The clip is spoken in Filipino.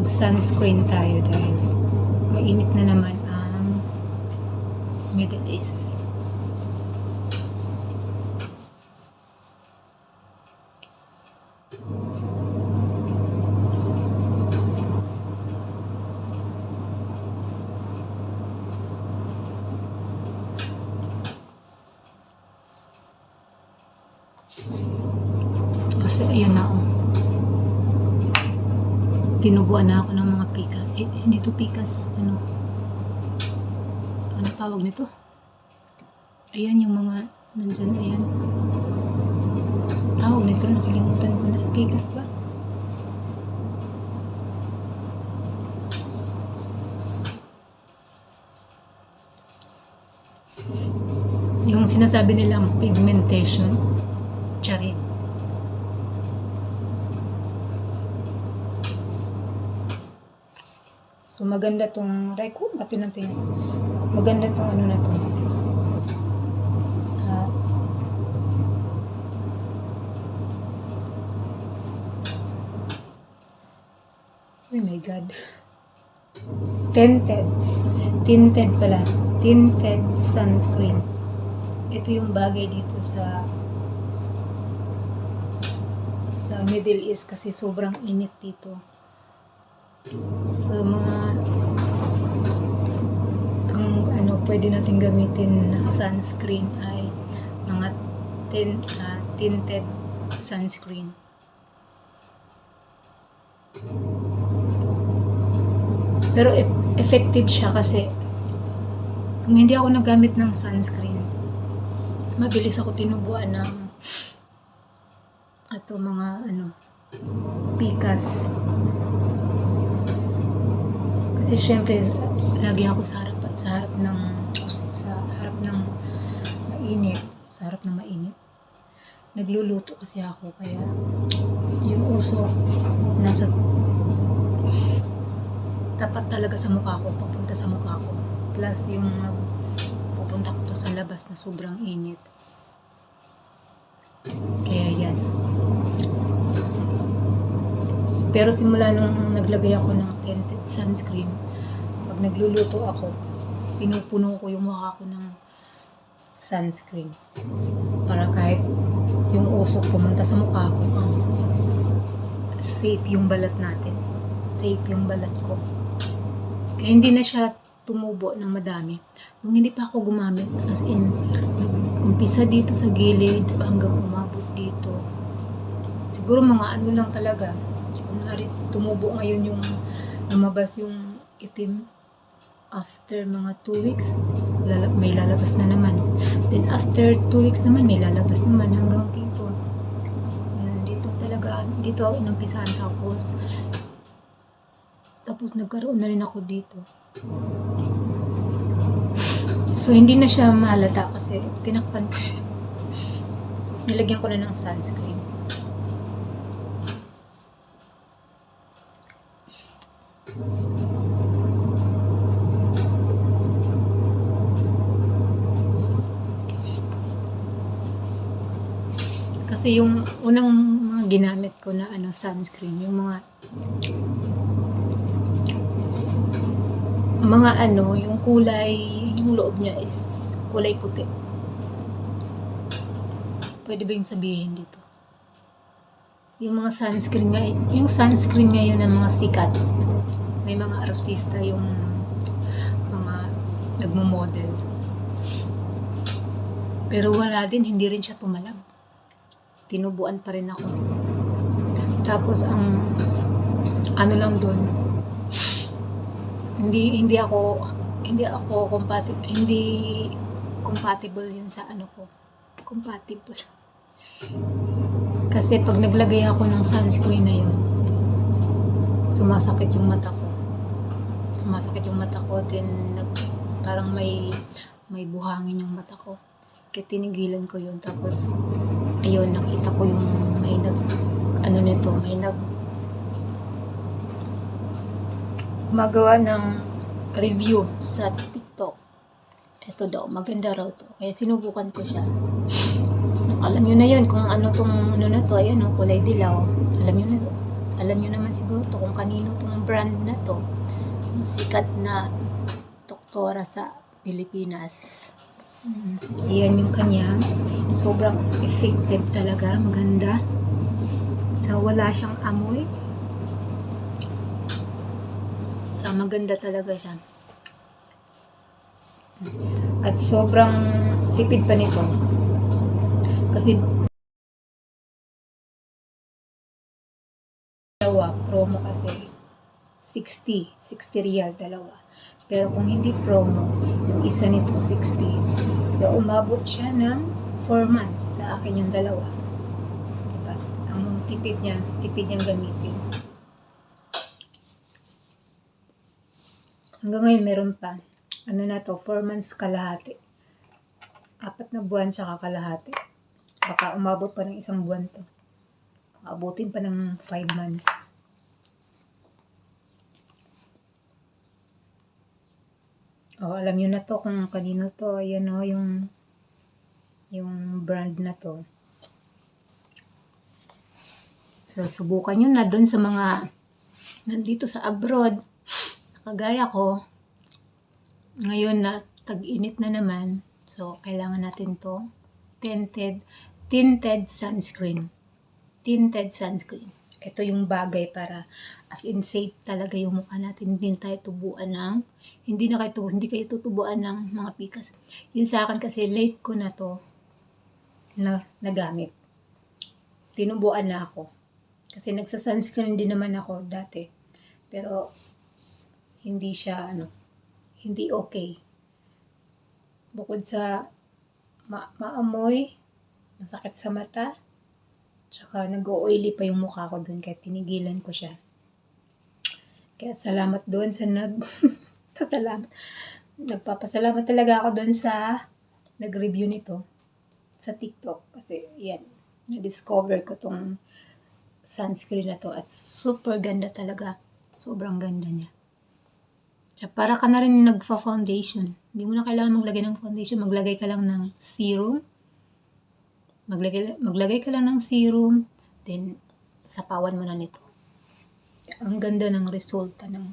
mag sunscreen tayo dahil mainit na naman ang Middle East. Kasi ayun na tinubuan na ako ng mga pikas. Hindi to pikas, ano tawag nito? Ayan yung mga nandyan, ayan. Tawag nito, nakalimutan ko na. Pikas ba? Yung sinasabi nilang pigmentation, charin. So maganda tong Reiko, natin. Maganda tong ano na to. Oh my god. Tinted pala. Tinted sunscreen. Ito yung bagay dito sa Middle East kasi sobrang init dito. So mga pwede natin gamitin na sunscreen ay mga tinted sunscreen. Pero effective siya kasi kung hindi ako nagamit ng sunscreen, mabilis ako tinubuan ng mga pikas. Kasi syempre lagi ako sa harap ng mainit. Nagluluto kasi ako kaya yung usok nasa tapat talaga sa mukha ko, papunta sa mukha ko. Plus yung pupunta ko pa sa labas na sobrang init. Kaya yan. Pero simula nung naglagay ako ng tinted sunscreen, pag nagluluto ako, pinupuno ko yung mukha ko ng sunscreen. Para kahit yung usok pumunta sa mukha ko, safe yung balat natin. Safe yung balat ko. Kaya hindi na siya tumubo ng madami. Nung hindi pa ako gumamit, as in, umpisa dito sa gilid hanggang umabot dito. Siguro mga lang talaga. Kunwari, tumubo ngayon yung lumabas yung itim. After mga 2 weeks, may lalabas na naman. Then after 2 weeks naman, may lalabas naman hanggang dito. Ayan, dito talaga, dito ako inumpisahan tapos nagkaroon na rin ako dito. So hindi na siya mahalata kasi tinakpan ko. Nilagyan ko na ng sunscreen. Kasi yung unang mga ginamit ko na sunscreen, yung mga yung kulay, yung loob niya is kulay puti. Pwede ba yung sabihin dito? Yung mga sunscreen ngayon ng mga sikat. May mga artista yung mga nagmo-model. Pero wala din, hindi rin siya tumalag. Tinubuan pa rin ako. Tapos ang lang doon, hindi compatible yun sa ko. Compatible. Kasi pag naglagay ako ng sunscreen na yun, sumasakit yung mata ko. Then parang may buhangin yung mata ko. Kaya tinigilan ko yun. Tapos ayun, nakita ko yung may gumagawa ng review sa TikTok. Ito daw, maganda raw to. Kaya sinubukan ko siya. Alam nyo na yun kung ano tong na to. Ayan, kulay dilaw. Alam nyo naman siguro to kung kanino tong brand na to. Yung sikat na doktora sa Pilipinas. Ayan yung kanya. Sobrang effective talaga. Maganda. So, wala siyang amoy. So, maganda talaga siya. At sobrang tipid pa nito. Kasi dalawa, promo kasi 60 real dalawa. Pero kung hindi promo, yung isa nito 60. Pero umabot siya ng 4 months sa akin yung dalawa. Diba? Ang tipid niyang gamitin. Hanggang ngayon meron pa. Ano na to, 4 months kalahati. 4 na buwan siya kalahati. Baka umabot pa ng 1 buwan to. Abutin pa ng 5 months. Oh, alam niyo na to kung kanino to. Ayan o, yung brand na to. So, subukan nyo na dun sa mga nandito sa abroad. Kagaya ko. Ngayon na tag-init na naman. So, kailangan natin to. Tinted sunscreen. Tinted sunscreen. Ito yung bagay para as in safe talaga yung mukha natin. Hindi kayo tutubuan ng mga pikas. Yun sa akin kasi late ko na to na nagamit. Tinubuan na ako. Kasi nagsa-sunscreen din naman ako dati. Pero hindi siya hindi okay. Bukod sa maamoy, masakit sa mata, tsaka nag-oily pa yung mukha ko dun kaya tinigilan ko siya. Kaya salamat dun sa nagpapasalamat talaga ako dun sa nag-review nito sa TikTok. Kasi yan, na-discover ko tong sunscreen na to at super ganda talaga. Sobrang ganda niya. Tsaka para ka na rin nagfa-foundation. Hindi mo na kailangan maglagay ng foundation. Maglagay ka lang ng serum. Maglagay ka lang ng serum, then sapawan mo na nito. Ang ganda ng resulta ng